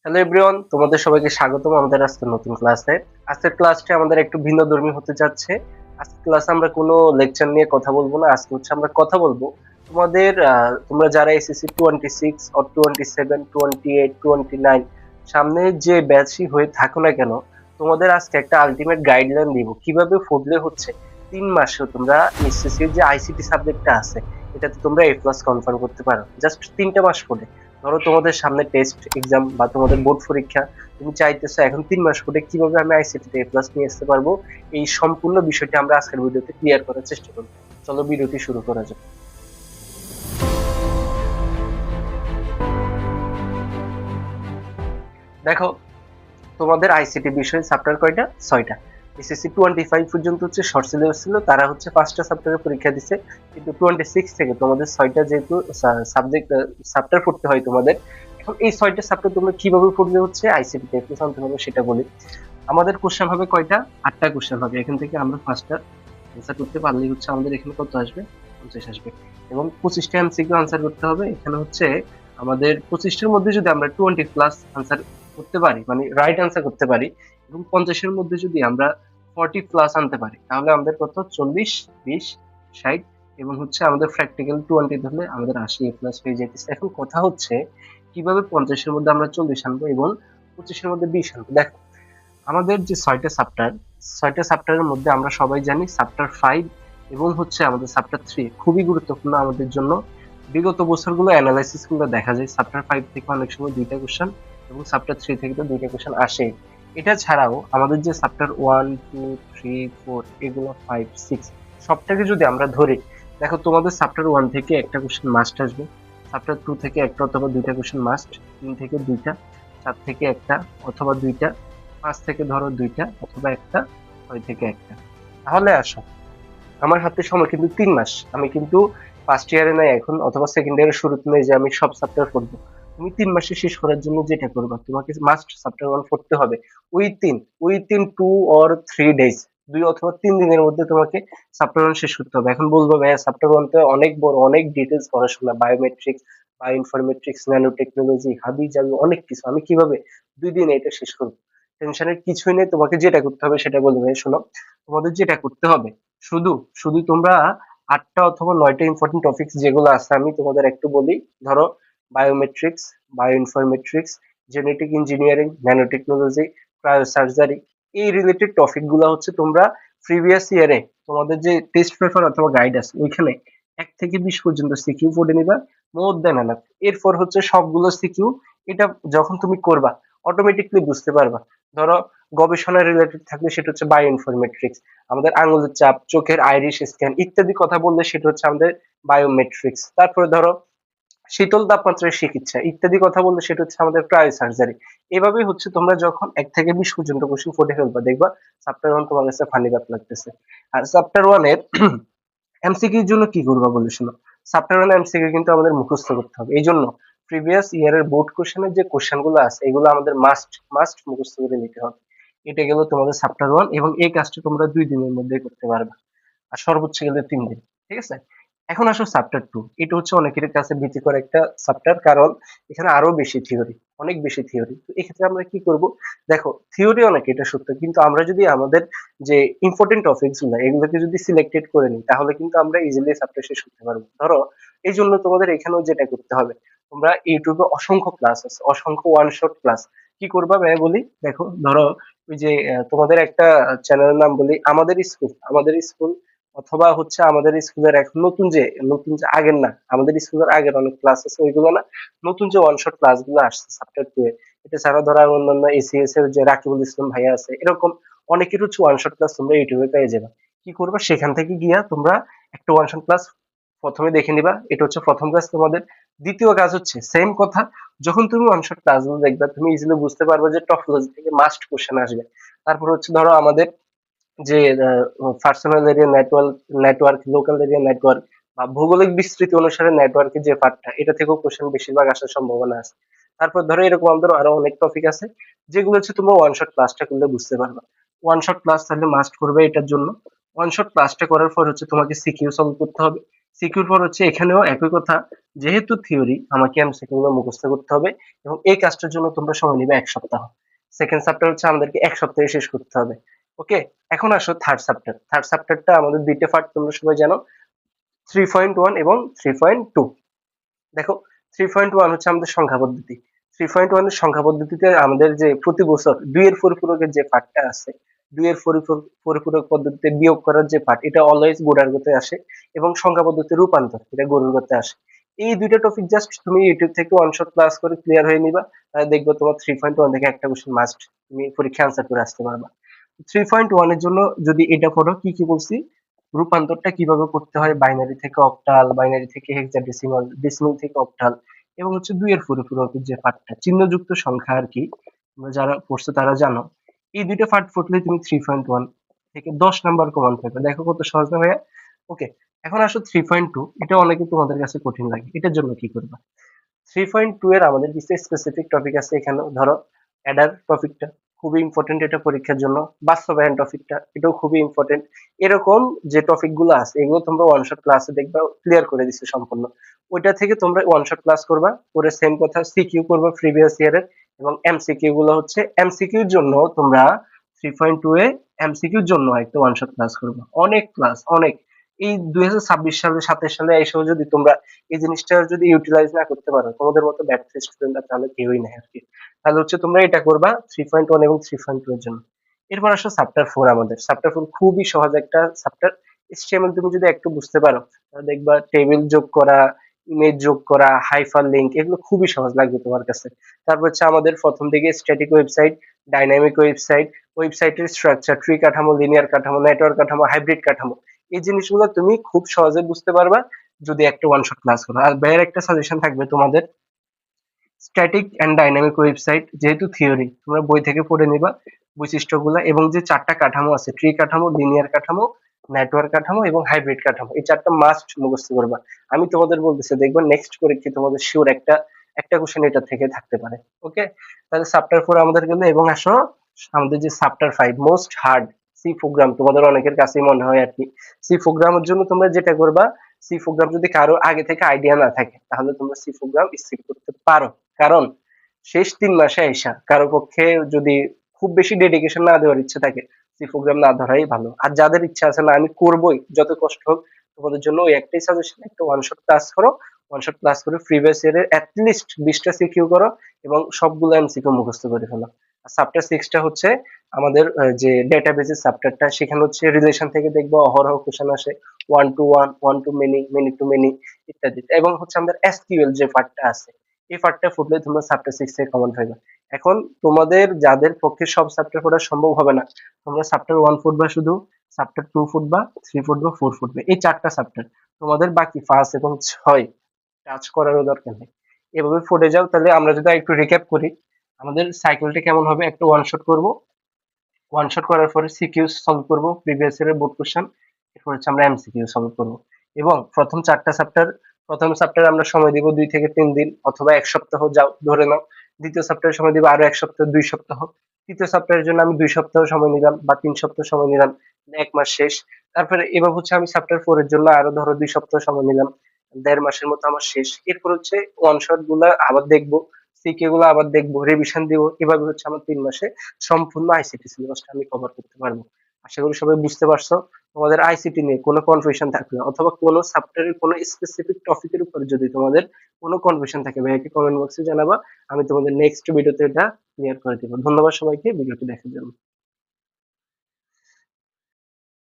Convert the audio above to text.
Hello everyone, তোমাদের সবাইকে স্বাগতম আমাদের আজকের নতুন ক্লাসে। আজকের ক্লাসটি আমাদের একটু ভিন্নধর্মী হতে যাচ্ছে। আজকের ক্লাসে আমরা কোনো লেকচার নিয়ে কথা বলবো না। আজকে হচ্ছে আমরা কথা বলবো তোমাদের তোমরা যারা এসএসসি 26 অর 27, 28, 29 সামনে যে ব্যাচই হয়ে থাকো না কেন, তোমাদের আজকে একটা আলটিমেট গাইডলাইন দিব কিভাবে পড়লে হচ্ছে 3 মাসেও তোমরা এসএসসির যে আইসিটি সাবজেক্টটা আছে এটাতে তোমরা এ প্লাস কনফার্ম করতে পারো জাস্ট 3টা মাস পড়ে। ধরো তোমাদের সামনে টেস্ট এক্সাম বা তোমাদের বোর্ড পরীক্ষা, তুমি চাইতেছো এখন 3 মাস পরে কিভাবে আমি আইসিটিতে এ প্লাস নিয়ে আসতে পারবো, এই সম্পূর্ণ বিষয়টি আমরা আজকের ভিডিওতে ক্লিয়ার করার চেষ্টা করবো। চলো ভিডিওটি শুরু করা যাক। দেখো, তোমাদের আইসিটি বিষয়ে চ্যাপ্টার কয়টা? 6টা। এসএসসি 25 পর্যন্ত হচ্ছে শর্ট সিলেবাস ছিল, তারা হচ্ছে 5টা চ্যাপ্টারের পরীক্ষা দিছে। কিন্তু 26 থেকে তোমাদের 6টা যেহেতু সাবজেক্ট চ্যাপ্টার পড়তে হয় তোমাদের, এখন এই 6টা চ্যাপ্টার তোমরা কিভাবে পড়লে হচ্ছে আইসিটি তে এপ্লাস আনতে হবে সেটা বলি। আমাদের কোশ্চেন হবে কয়টা? 8টা কোশ্চেন হবে। এখান থেকে আমরা 5টা অ্যান্সার করতে পারলেই হচ্ছে আমাদের এখানে কত আসবে? 50 আসবে। এবং 25টা এমসিকিউ আনসার করতে হবে। এখানে হচ্ছে আমাদের 25টার মধ্যে যদি আমরা 20 প্লাস আনসার করতে পারি, মানে রাইট আনসার করতে পারি, এবং 50-এর মধ্যে যদি আমরা 40 প্লাস আনতে পারি, তাহলে আমাদের কত? 40, 20, 60, এবং হচ্ছে আমাদের প্র্যাকটিক্যাল 20 ধরলে আমাদের 80 এ প্লাস হয়ে যেতেছে। এখন কথা হচ্ছে কিভাবে 50-এর মধ্যে আমরা 40 আনবো এবং 25-এর মধ্যে 20 আনবো। দেখো, আমাদের যে 6টা চ্যাপ্টারের মধ্যে আমরা সবাই জানি চ্যাপ্টার 5 এবং হচ্ছে আমাদের চ্যাপ্টার 3 খুবই গুরুত্বপূর্ণ আমাদের জন্য। বিগত বছরগুলো অ্যানালাইসিস গুলো দেখা যায় চ্যাপ্টার 5 থেকে অনেক সময় 2টা কোশ্চেন এবং চ্যাপ্টার 3 থেকে তো 2টা কোশ্চেন আসে। এটা ছাড়াও আমাদের যে চ্যাপ্টার 1, 2, 3, 4 এগুলো 5, 6 সবটাকে যদি আমরা ধরি, দেখো তোমাদের চ্যাপ্টার 1 থেকে একটা কোশ্চেন মাস্ট আসবে, চ্যাপ্টার 2 থেকে একটা অথবা 2টা কোশ্চেন মাস্ট, 3 থেকে 2টা, 4 থেকে একটা অথবা 2টা, 5 থেকে ধরো 2টা অথবা একটা, 6 থেকে একটা। তাহলে আসো, আমার হাতে সময় কিন্তু 3 মাস। আমি কিন্তু ফার্স্ট ইয়ারে নাই এখন, অথবা সেকেন্ড ইয়ারের শুরুতে নেই যে আমি সব চ্যাপ্টার পড়বো। তুমি 3 মাসে শেষ করার জন্য যেটা করবা, তোমাকে মাস্ট চ্যাপ্টার 1 পড়তে হবে। উইথিন 2 or 3 ডেজ, 2 অথবা 3 দিনের মধ্যে তোমাকে চ্যাপ্টার 1 শেষ করতে হবে। এখন বলবো ভাইয়া চ্যাপ্টার 1 তো অনেক বড়, অনেক ডিটেলস পড়াশোনা, বায়োমেট্রিক্স, বায়োইনফরমেট্রিক্স, ন্যানো টেকনোলজি, হাবি জাবি অনেক কিছু, আমি কিভাবে 2 দিনে এটা শেষ করবো? টেনশনের কিছুই নেই, তোমাকে যেটা করতে হবে সেটা বলবো। ভাই শোনো, তোমাদের যেটা করতে হবে, শুধু শুধু তোমরা 8টা অথবা 9টা ইম্পর্টেন্ট টপিকস যেগুলো আছে আমি তোমাদের একটু বলি। ধরো, biometrics, bioinformatics, genetic engineering, nano technology, cryosurgery, এই রিলেটেড টপিক গুলা হচ্ছে তোমরা প্রিভিয়াস ইয়ারে তোমাদের যে টেস্ট পেপার অথবা গাইড আছে ওইখানে 1 থেকে 20 পর্যন্ত সিকিউ পড়ে নিবা, মোর দেন এনাফ। এরপর হচ্ছে সবগুলো সিকিউ, এটা যখন তুমি করবা অটোমেটিকলি বুঝতে পারবা। ধরো, গবেষণা রিলেটেড থাকলে সেটা হচ্ছে বায়ো ইনফরমেট্রিক্স, আমাদের আঙুলের চাপ, চোখের আইরিশ স্ক্যান ইত্যাদি কথা বললে সেটা হচ্ছে আমাদের বায়োমেট্রিক্স। তারপরে ধরো, শীতল তাপমাত্রায় চিকিৎসা ইত্যাদি কথা বললে সেটা হচ্ছে আমাদের ক্রায়ো সার্জারি। এভাবেই হচ্ছে তোমরা যখন 1 থেকে 20 পর্যন্ত কোশ্চেন পড়ে ফেলবা, দেখবা চ্যাপ্টার 1 তোমার কাছে ফানি বাত লাগতেছে। আর চ্যাপ্টার 1 এর এমসিকিউর জন্য কি করবা বলে শোনো, চ্যাপ্টার 1 এমসিকিউ কিন্তু আমাদের মুখস্থ করতে হবে। এই জন্য প্রিভিয়াস ইয়ারের বোর্ড কোশ্চেনের যে কোশ্চেন গুলো আছে এগুলো আমাদের মাস্ট মাস্ট মুখস্থ করে নিতে হবে। এটা গেল তোমাদের চ্যাপ্টার 1, এবং এই কাজটা তোমরা 2 দিনের মধ্যে করতে পারবে, আর সর্বোচ্চ গেলে 3 দিন। ঠিক আছে? এখন আসো চ্যাপ্টার 2। এটা হচ্ছে অনেকের কাছে ভীতিকর একটা চ্যাপ্টার, কারণ এখানে আরো বেশি থিওরি, অনেক বেশি থিওরি। তো এক্ষেত্রে আমরা কি করব? দেখো, থিওরি অনেক, এটা সত্য, কিন্তু আমরা যদি আমাদের যে ইম্পর্টেন্ট টপিকস গুলো এগুলোকে যদি সিলেক্টেড করে নিই তাহলে কিন্তু আমরা ইজিলি চ্যাপ্টার শেষ করতে পারবো। ধরো, এই জন্য তোমাদের এখানেও যেটা করতে হবে, তোমরা ইউটিউবে অসংখ্য ক্লাস আছে, অসংখ্য ওয়ান শট ক্লাস। কি করবা ভাই বলি, দেখো, ধরো ওই যে তোমাদের একটা চ্যানেলের নাম বলি, আমাদের স্কুল, অথবা হচ্ছে আমাদের স্কুলের এখন নতুন যে আগের না, আমাদের স্কুলের আগের অনেক ক্লাস আছে ওইগুলো না, নতুন যে ওয়ান শট ক্লাস গুলো আসছে চ্যাপ্টার 2 এ, এটা ছাড়া ধরো আর অন্যান্য এসিএস এর যে রাকিবুল ইসলাম ভাইয়া আছে, এরকম অনেকের হচ্ছে ওয়ান শট ক্লাস তোমরা ইউটিউবে পেয়ে যাবে। কি করবা, সেখান থেকে গিয়া তোমরা একটা ওয়ান শট ক্লাস প্রথমে দেখে নিবা, এটা হচ্ছে প্রথম কাজ তোমাদের। দ্বিতীয় কাজ হচ্ছে সেম কথা, যখন তুমি ওয়ান শট ক্লাসগুলো দেখবা তুমি ইজিলি বুঝতে পারবে যে টপোলজি থেকে মাস্ট কোশ্চেন আসবে। তারপর হচ্ছে ধরো আমাদের যে personal area network, local area network, বা ভৌগোলিক বিস্তৃতি অনুসারে নেটওয়ার্কের যে পার্টটা, এটা থেকেও কোশ্চেন বেশিরভাগ আসার সম্ভাবনা আছে। তারপর ধরো এরকম আমাদের আরো অনেক টপিক আছে যেগুলো হচ্ছে তোমরা ওয়ান শট ক্লাসটা করলে বুঝতে পারবে। ওয়ান শট ক্লাস তাহলে মাস্ট করবে এটার জন্য। ওয়ান শট ক্লাসটা করার পর হচ্ছে তোমাকে সিকিউ সলভ করতে হবে। সিকিউর পর হচ্ছে এখানেও একই কথা, যেহেতু থিওরি আমাকে এমসিকিউ গুলো মুখস্থ করতে হবে এবং এই কাজটার জন্য তোমরা সময় নিবে 1 সপ্তাহ। সেকেন্ড চ্যাপ্টার হচ্ছে আমাদেরকে 1 সপ্তাহে শেষ করতে হবে। ওকে, এখন আসো থার্ড চ্যাপ্টার। থার্ড চ্যাপ্টারটা আমাদের দুইটা পার্ট, তোমরা সবাই জানো, 3.1 এবং 3.2। দেখো, 3.1 হচ্ছে আমাদের সংখ্যা পদ্ধতি। 3.1 এর সংখ্যা পদ্ধতিতে আমাদের যে প্রতি বছর দুইয়ের পরিপূরকের যে পার্টটা আছে, দুইয়ের পরিপূরক পদ্ধতিতে বিয়োগ করার যে পার্ট, এটা অলওয়েজ গোড়ার গতে আসে, এবং সংখ্যা পদ্ধতির রূপান্তর এটা গরুর গতে আসে। এই দুইটা টপিক জাস্ট তুমি ইউটিউব থেকে ওয়ান শট ক্লাস করে ক্লিয়ার হয়ে নিবা, তাহলে দেখবে তোমার 3.1 থেকে একটা কোশ্চেন মাস্ট তুমি পরীক্ষা আনসার করে আসতে পারবা। 3.1 এর জন্য যদি এটা পড়ো, কি কি বলছি, রূপান্তরটা কিভাবে করতে হয়, বাইনারি থেকে অক্টাল, বাইনারি থেকে হেক্সাডেসিমাল, ডেসিমাল থেকে অক্টাল, এবং হচ্ছে দুইয়ের পরিপূরকের যে পার্টটা চিহ্নযুক্ত সংখ্যা আর কি, তোমরা যারা পড়ছো তারা জানো। এই দুইটা পার্ট পড়লে তুমি 3.1 থেকে 10 নাম্বার কমন পাবে। দেখো কত সহজ না ভাইয়া। ওকে, এখন আসো 3.2। এটা অনেকে তোমাদের কাছে কঠিন লাগে, এটার জন্য কি করবা? 3.2 এর আমাদের কিছু স্পেসিফিক টপিক আছে এখানে। ধরো, অ্যাডার টপিকটা খুবই ইম্পর্টেন্ট এটা পরীক্ষার জন্য। বাস্তবায়ন টপিকটা এটাও খুবই ইম্পর্টেন্ট। এরকম যে টপিক গুলো আছে এগুলো তোমরা ওয়ান শট ক্লাসে দেখবা ক্লিয়ার করে দিচ্ছে সম্পূর্ণ। ওইটা থেকে তোমরা ওয়ান শট ক্লাস করবা, করে সেম কথা সিকিউ করবা প্রিভিয়াস ইয়ারের, এবং এমসিকিউ গুলো হচ্ছে এমসিকিউর জন্য তোমরা 3.2 এ এমসিকিউর জন্য একটা ওয়ান শট ক্লাস করবা। অনেক ক্লাস, অনেক। এই 2026 সালে 27 সালে এসেও যদি তোমরা এই জিনিসটা যদি ইউটিলাইজ না করতে পারো, তোমাদের মতো ব্যর্থ স্টুডেন্ট তাহলে কেউই নাই আর কি। তাহলে হচ্ছে তোমরা এটা করবা 3.1 এবং 3.2 এর জন্য। এরপর আসো চ্যাপ্টার 4। আমাদের চ্যাপ্টার 4 খুবই সহজ একটা চ্যাপ্টার। HTML তুমি যদি একটু বুঝতে পারো, তাহলে দেখবা টেবিল যোগ করা, ইমেজ যোগ করা, হাইপার লিংক, এগুলো খুবই সহজ লাগবে তোমার কাছে। তারপর হচ্ছে আমাদের প্রথম দিকে স্ট্যাটিক ওয়েবসাইট, ডাইনামিক ওয়েবসাইট, ওয়েবসাইটের স্ট্রাকচার, ট্রি কাঠামো, লিনিয়ার কাঠামো, নেটওয়ার্ক কাঠামো, হাইব্রিড কাঠামো, এই জিনিসগুলো তুমি খুব সহজে বুঝতে পারবা যদি একটা ওয়ান শট ক্লাস করো। আর ভাইয়ের একটা সাজেশন থাকবে তোমাদের, স্ট্যাটিক এন্ড ডাইনামিক ওয়েবসাইট যেহেতু থিওরি, তোমরা বই থেকে পড়ে নিবা বৈশিষ্ট্যগুলা, এবং যে চারটা কাঠামো আছে, ট্রি কাঠামো, লিনিয়ার কাঠামো, নেটওয়ার্ক কাঠামো এবং হাইব্রিড কাঠামো, এই চারটা মাস্ট মুখস্থ করবা। আমি তোমাদের বলতেছি, দেখবা নেক্সট পরীক্ষায় তোমাদের শিওর একটা একটা কোশ্চেন এটা থেকে থাকতে পারে। ওকে, তাহলে চ্যাপ্টার 4 আমাদের গেল। এবং আসো আমাদের যে chapter 5 most hard, C program, তোমাদের অনেকের কাছেই মনে হয় আর কি। সি প্রোগ্রামের জন্য তোমরা যেটা করবা, সি প্রোগ্রাম যদি কারো আগে থেকে আইডিয়া না থাকে তাহলে তোমরা সি প্রোগ্রাম স্কিপ করতে পারো। কারণ শেষ 3 মাসে আইসা কারো পক্ষে যদি খুব বেশি ডেডিকেশন না দেওয়ার ইচ্ছা থাকে, সি প্রোগ্রাম না ধরাই ভালো। আর যাদের ইচ্ছা আছে না আমি করবোই যত কষ্ট হোক, তোমাদের জন্য ওই একটাই সাজেশন, একটা ওয়ান শট ক্লাস করো। ওয়ান শট ক্লাস করে প্রিভিয়াস ইয়ারের অ্যাটলিস্ট 20টা সিকিউ করো এবং সবগুলো এমসিকিউ মুখস্থ করে ফেলো। আর চ্যাপ্টার 6টা হচ্ছে আমাদের যে ডেটাবেসের চ্যাপ্টারটা, সেখানে হচ্ছে রিলেশন থেকে দেখবো অহরহ কোশ্চেন আসে, one to one, one to many, many to many ইত্যাদি। এবং হচ্ছে আমাদের এসকিউএল যে পার্টটা আছে, এই পার্টটা ফুটলে তোমরা চ্যাপ্টার 6 এ কমন পাইবা। এখন তোমাদের যাদের পক্ষে সব চ্যাপ্টার পড়া সম্ভব হবে না, তোমরা চ্যাপ্টার 1 ফুটবা শুধু, চ্যাপ্টার 2 ফুটবা, 3 ফুটবা, 4 ফুটবে, এই চারটা চ্যাপ্টার। তোমাদের বাকি 5 এবং 6 টাচ করারও দরকার নেই, এভাবে ফুটে যাও। তাহলে আমরা যদি একটু রিক্যাপ করি, আমাদের সাইকেলটা কেমন হবে, একটা ওয়ান শট করব, ওয়ান শট করার পরে সিকিউ সলভ করব প্রিভিয়াস ইয়ারের বোর্ড কোশ্চেন, এরপর হচ্ছে আমরা এমসিকিউ সলভ করব। এবং প্রথম চারটা চ্যাপ্টার, প্রথম চ্যাপ্টারে আমরা সময় দিব 2 থেকে 3 দিন অথবা 1 সপ্তাহ যাও ধরে নাও। দ্বিতীয় চ্যাপ্টারে সময় দিব আরো 1 সপ্তাহ, 2 সপ্তাহ। তৃতীয় চ্যাপ্টারের জন্য আমি 2 সপ্তাহ সময় নিলাম বা 3 সপ্তাহ সময় নিলাম, 1 মাস শেষ। তারপরে এবার হচ্ছে আমি চ্যাপ্টার 4 এর জন্য আরো ধরো 2 সপ্তাহ সময় নিলাম, 1.5 মাসের মতো আমার শেষ। এরপর হচ্ছে ওয়ান শট গুলা আবার দেখবো, সিকিউ গুলো আবার দেখবো, রিভিশন দিব। এভাবে হচ্ছে আমার 3 মাসে সম্পূর্ণ আইসিটি সিলেবাসটা আমি কভার করতে পারবো। আশা করি সবাই বুঝতে পারছো। তোমাদের আইসিটি নিয়ে কোনো কনফিউশন থাকলে অথবা কোনো চ্যাপ্টারের কোনো স্পেসিফিক টপিকের উপর যদি তোমাদের কোনো কনফিউশন থাকে, ভাইয়াকে কমেন্ট বক্সে জানাবা, আমি তোমাদের নেক্সট ভিডিওতে এটা ক্লিয়ার করে দিব। ধন্যবাদ সবাইকে ভিডিওটি দেখার জন্য।